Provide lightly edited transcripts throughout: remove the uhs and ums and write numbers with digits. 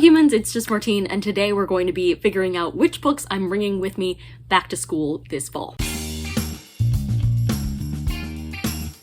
humans, it's just Martine, and today we're going to be figuring out which books I'm bringing with me back to school this fall.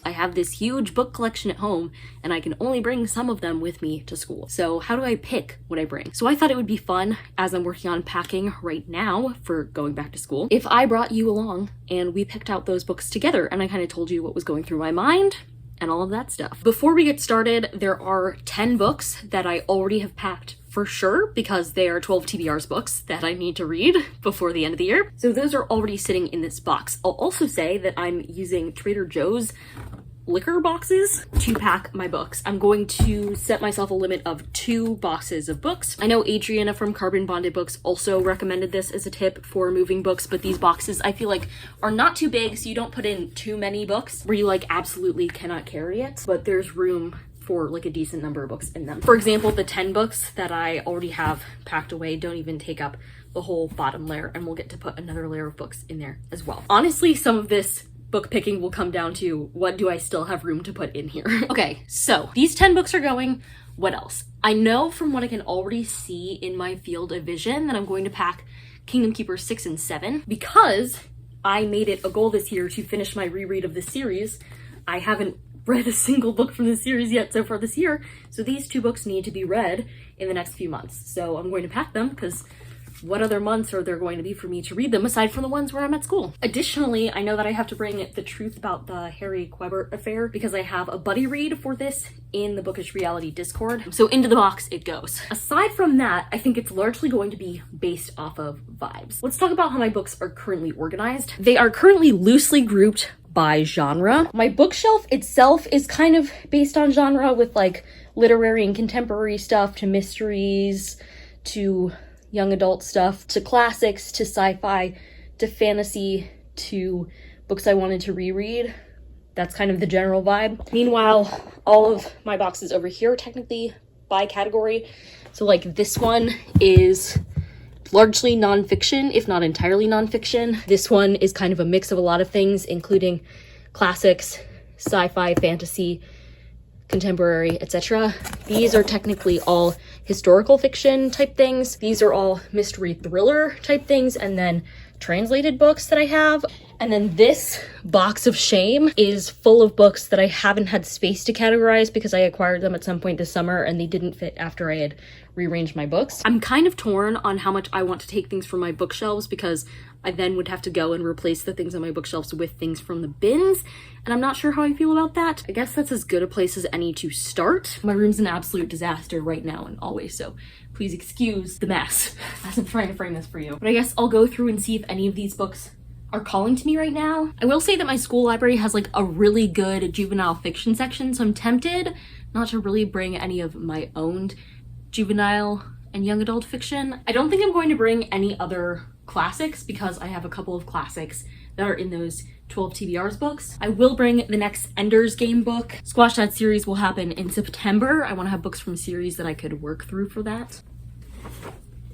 I have this huge book collection at home and I can only bring some of them with me to school. So how do I pick what I bring? So I thought it would be fun, as I'm working on packing right now for going back to school, if I brought you along and we picked out those books together and I kind of told you what was going through my mind and all of that stuff. Before we get started, there are 10 books that I already have packed for sure, because they are 12 TBR's books that I need to read before the end of the year. So those are already sitting in this box. I'll also say that I'm using Trader Joe's liquor boxes to pack my books. I'm going to set myself a limit of 2 boxes of books. I know Adriana from Carbon Bonded Books also recommended this as a tip for moving books, but these boxes I feel like are not too big, so you don't put in too many books where you like absolutely cannot carry it, but there's room for like a decent number of books in them. For example, the 10 books that I already have packed away don't even take up the whole bottom layer, and we'll get to put another layer of books in there as well. Honestly, some of this book picking will come down to what do I still have room to put in here. Okay, so these 10 books are going. What else? I know from what I can already see in my field of vision that I'm going to pack Kingdom Keepers 6 and 7 because I made it a goal this year to finish my reread of the series. I haven't read a single book from the series yet so far this year, so these 2 books need to be read in the next few months. So I'm going to pack them because what other months are there going to be for me to read them aside from the ones where I'm at school? Additionally, I know that I have to bring The Truth About the Harry Quebert Affair because I have a buddy read for this in the Bookish Reality Discord. So into the box it goes. Aside from that, I think it's largely going to be based off of vibes. Let's talk about how my books are currently organized. They are currently loosely grouped by genre. My bookshelf itself is kind of based on genre, with like literary and contemporary stuff to mysteries to young adult stuff to classics to sci-fi to fantasy to books I wanted to reread. That's kind of the general vibe. Meanwhile, all of my boxes over here are technically by category. So like this one is largely nonfiction, if not entirely nonfiction. This one is kind of a mix of a lot of things, including classics, sci-fi, fantasy, contemporary, etc. These are technically all historical fiction type things. These are all mystery thriller type things, and then translated books that I have. And then this box of shame is full of books that I haven't had space to categorize because I acquired them at some point this summer and they didn't fit after I had rearranged my books. I'm kind of torn on how much I want to take things from my bookshelves because I then would have to go and replace the things on my bookshelves with things from the bins, and I'm not sure how I feel about that. I guess that's as good a place as any to start. My room's an absolute disaster right now and always, so please excuse the mess as I'm trying to frame this for you. But I guess I'll go through and see if any of these books are calling to me right now. I will say that my school library has like a really good juvenile fiction section, so I'm tempted not to really bring any of my own juvenile and young adult fiction. I don't think I'm going to bring any other classics because I have a couple of classics that are in those 12 TBR's books. I will bring the next Ender's Game book. Squash That series will happen in September. I want to have books from series that I could work through for that.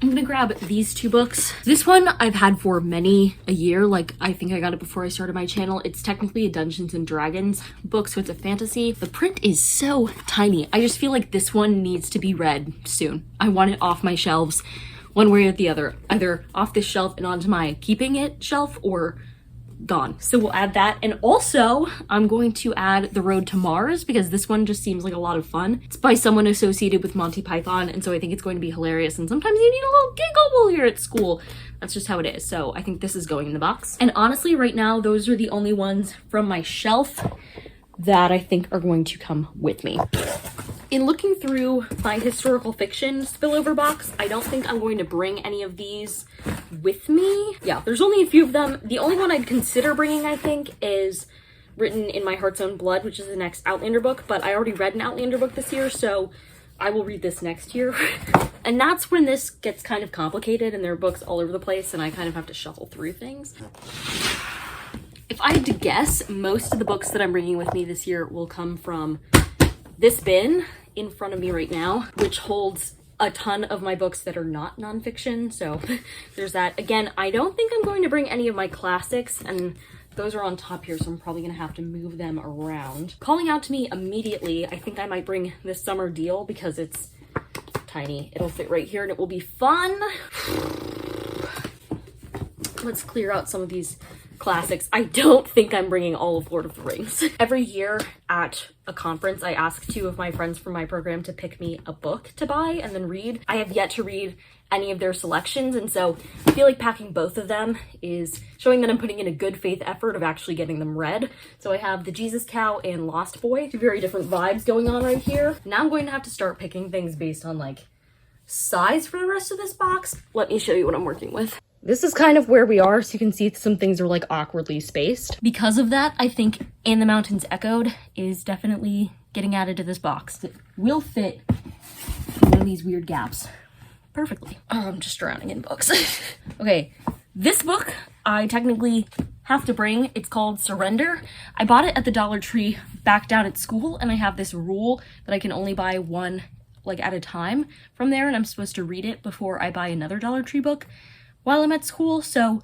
I'm gonna grab these 2 books. This one I've had for many a year. Like, I think I got it before I started my channel. It's technically a Dungeons and Dragons book, so it's a fantasy. The print is so tiny. I just feel like this one needs to be read soon. I want it off my shelves one way or the other. Either off this shelf and onto my keeping it shelf, or gone. So we'll add that. And also I'm going to add The Road to Mars because this one just seems like a lot of fun. It's by someone associated with Monty Python, and so I think it's going to be hilarious, and sometimes you need a little giggle while you're at school. That's just how it is. So I think this is going in the box. And honestly, right now, those are the only ones from my shelf that I think are going to come with me. In looking through my historical fiction spillover box, I don't think I'm going to bring any of these with me. Yeah, there's only a few of them. The only one I'd consider bringing, I think, is Written in My Heart's Own Blood, which is the next Outlander book, but I already read an Outlander book this year, so I will read this next year. And that's when this gets kind of complicated and there are books all over the place and I kind of have to shuffle through things. If I had to guess, most of the books that I'm bringing with me this year will come from this bin in front of me right now, which holds a ton of my books that are not nonfiction. So there's that. Again, I don't think I'm going to bring any of my classics, and those are on top here, so I'm probably gonna have to move them around. Calling out to me immediately, I think I might bring this Summer Deal because it's tiny. It'll fit right here and it will be fun. Let's clear out some of these classics. I don't think I'm bringing all of Lord of the Rings. Every year at a conference, I ask 2 of my friends from my program to pick me a book to buy and then read. I have yet to read any of their selections, and so I feel like packing both of them is showing that I'm putting in a good faith effort of actually getting them read. So I have The Jesus Cow and Lost Boy, 2 very different vibes going on right here. Now I'm going to have to start picking things based on like size for the rest of this box. Let me show you what I'm working with. This is kind of where we are, so you can see some things are like awkwardly spaced. Because of that, I think And the Mountains Echoed is definitely getting added to this box. It will fit in one of these weird gaps perfectly. Oh, I'm just drowning in books. Okay, this book I technically have to bring. It's called Surrender. I bought it at the Dollar Tree back down at school, and I have this rule that I can only buy one like at a time from there, and I'm supposed to read it before I buy another Dollar Tree book while I'm at school. So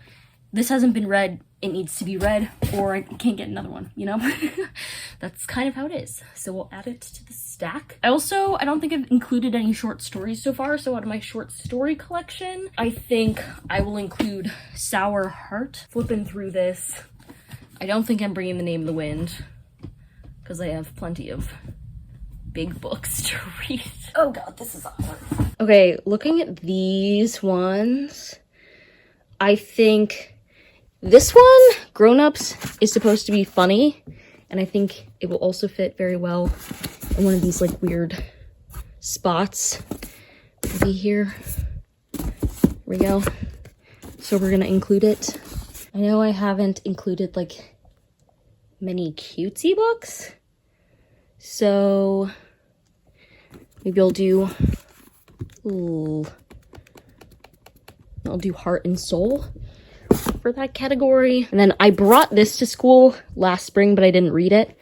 this hasn't been read, it needs to be read, or I can't get another one, you know? That's kind of how it is. So we'll add it to the stack. I don't think I've included any short stories so far, so out of my short story collection, I think I will include Sour Heart. Flipping through this, I don't think I'm bringing The Name of the Wind, because I have plenty of big books to read. Oh god, this is awkward. Okay, looking at these ones, I think this one, Grown Ups, is supposed to be funny, and I think it will also fit very well in one of these like weird spots. Maybe here. Here we go. So we're gonna include it. I know I haven't included like many cutesy books, so maybe I'll do Heart and Soul for that category. And then I brought this to school last spring, but I didn't read it.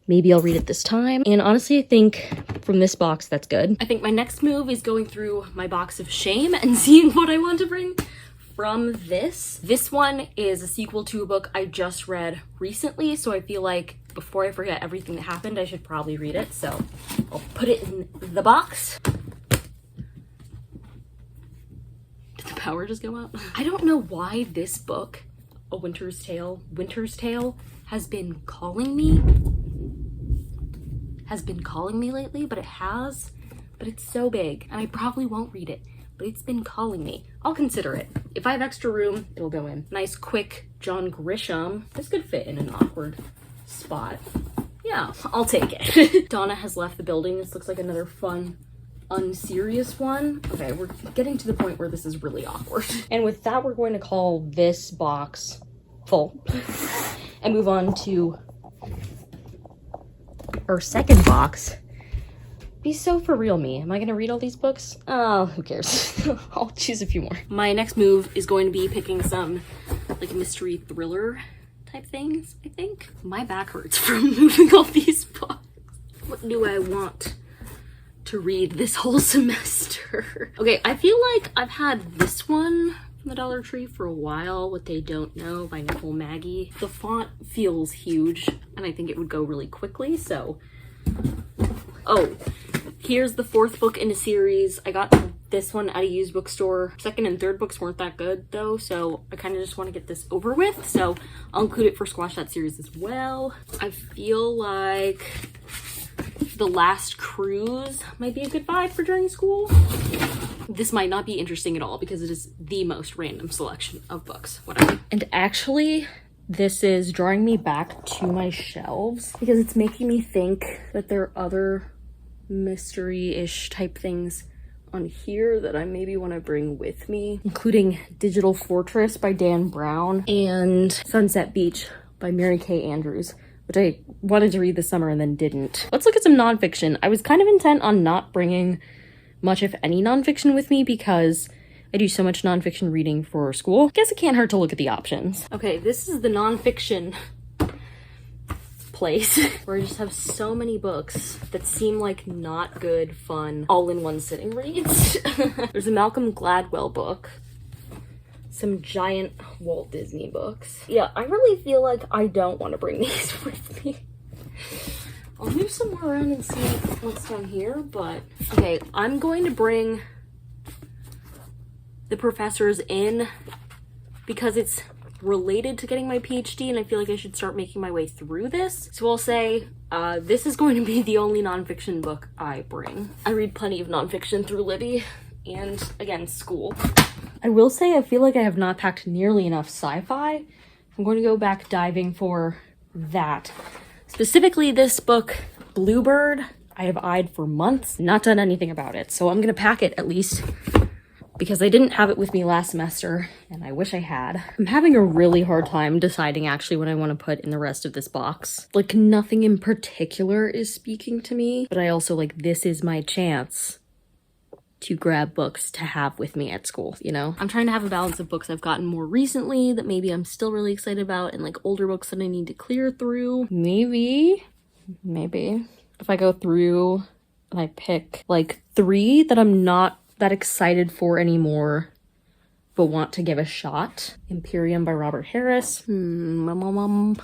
Maybe I'll read it this time. And honestly, I think from this box, that's good. I think my next move is going through my box of shame and seeing what I want to bring from this. This one is a sequel to a book I just read recently, so I feel like before I forget everything that happened, I should probably read it. So I'll put it in the box. Power just go out. I don't know why this book, A Winter's Tale, has been calling me lately, but it's so big and I probably won't read it, but it's been calling me. I'll consider it. If I have extra room, it'll go in. Nice quick John Grisham. This could fit in an awkward spot. Yeah, I'll take it. Donna has left the building. This looks like another fun unserious one. Okay, we're getting to the point where this is really awkward. And with that, we're going to call this box full and move on to our second box. Be so for real me. Am I gonna read all these books? Oh, who cares? I'll choose a few more. My next move is going to be picking some like mystery thriller type things, I think. My back hurts from moving all these books. What do I want to read this whole semester? Okay, I feel like I've had this one from the Dollar Tree for a while, What They Don't Know by Nicole Maggie. The font feels huge and I think it would go really quickly, so. Oh, here's the 4th book in a series. I got this one at a used bookstore. 2nd and 3rd books weren't that good though, so I kind of just want to get this over with, so I'll include it for Squash That series as well. I feel like The Last Cruise might be a good vibe for during school. This might not be interesting at all because it is the most random selection of books. Whatever. And actually, this is drawing me back to my shelves because it's making me think that there are other mystery-ish type things on here that I maybe want to bring with me, including Digital Fortress by Dan Brown and Sunset Beach by Mary Kay Andrews, which I wanted to read this summer and then didn't. Let's look at some nonfiction. I was kind of intent on not bringing much, if any, nonfiction with me because I do so much nonfiction reading for school. Guess it can't hurt to look at the options. Okay, this is the nonfiction place where I just have so many books that seem like not good, fun, all-in-one sitting reads. There's a Malcolm Gladwell book, some giant Walt Disney books. Yeah, I really feel like I don't want to bring these with me. I'll move some more around and see what's down here, but okay, I'm going to bring the professors in because it's related to getting my PhD and I feel like I should start making my way through this. So I'll say this is going to be the only nonfiction book I bring. I read plenty of nonfiction through Libby and, again, school. I will say I feel like I have not packed nearly enough sci-fi. I'm going to go back diving for that. Specifically this book, Bluebird, I have eyed for months, not done anything about it. So I'm going to pack it at least because I didn't have it with me last semester and I wish I had. I'm having a really hard time deciding actually what I want to put in the rest of this box. Like nothing in particular is speaking to me, but I also like this is my chance to grab books to have with me at school, you know? I'm trying to have a balance of books I've gotten more recently that maybe I'm still really excited about and like older books that I need to clear through. Maybe if I go through and I pick like 3 that I'm not that excited for anymore but want to give a shot. Imperium by Robert Harris. Dove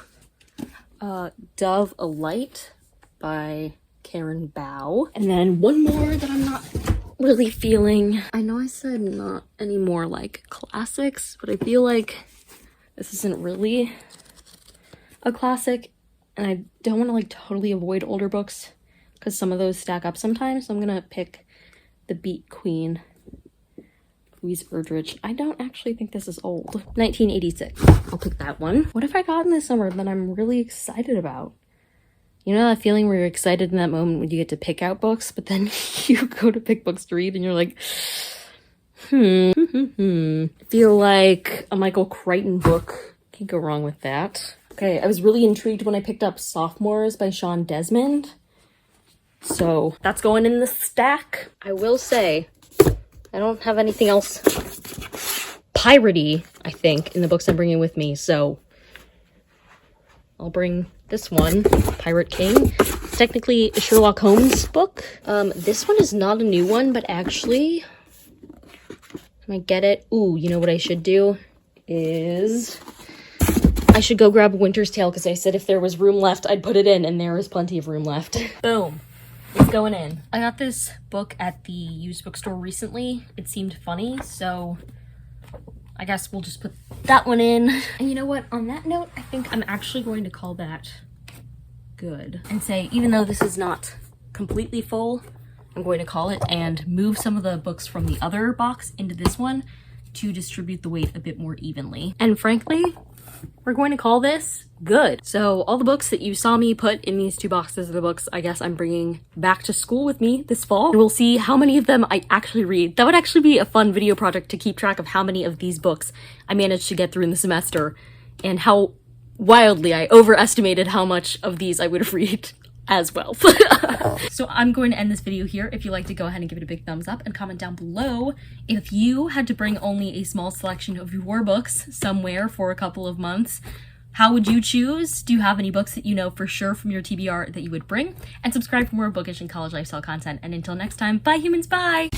a Light by Karen Bao. And then one more that I'm not really feeling. I know I said not any more like classics, but I feel like this isn't really a classic and I don't want to like totally avoid older books because some of those stack up sometimes. So I'm gonna pick The Beat Queen, Louise Erdrich. I don't actually think this is old. 1986. I'll pick that one. What have I gotten this summer that I'm really excited about? You know that feeling where you're excited in that moment when you get to pick out books, but then you go to pick books to read and you're like, I feel like a Michael Crichton book. Can't go wrong with that. Okay, I was really intrigued when I picked up Sophomores by Sean Desmond. So that's going in the stack. I will say, I don't have anything else piratey, I think, in the books I'm bringing with me. So I'll bring this one, Pirate King. It's technically a Sherlock Holmes book. This one is not a new one, but actually, I might get it. Ooh, you know what I should do is I should go grab Winter's Tale because I said if there was room left, I'd put it in, and there is plenty of room left. Boom. It's going in. I got this book at the used bookstore recently. It seemed funny, so I guess we'll just put that one in. And you know what? On that note, I think I'm actually going to call that good and say, even though this is not completely full, I'm going to call it and move some of the books from the other box into this one to distribute the weight a bit more evenly. And frankly, we're going to call this good. So all the books that you saw me put in these 2 boxes are the books I guess I'm bringing back to school with me this fall. And we'll see how many of them I actually read. That would actually be a fun video project to keep track of how many of these books I managed to get through in the semester and how wildly I overestimated how much of these I would read as well. So I'm going to end this video here. If you liked it, go ahead and give it a big thumbs up and comment down below if you had to bring only a small selection of your books somewhere for a couple of months. How would you choose? Do you have any books that you know for sure from your TBR that you would bring? And subscribe for more bookish and college lifestyle content. And until next time, bye humans, bye!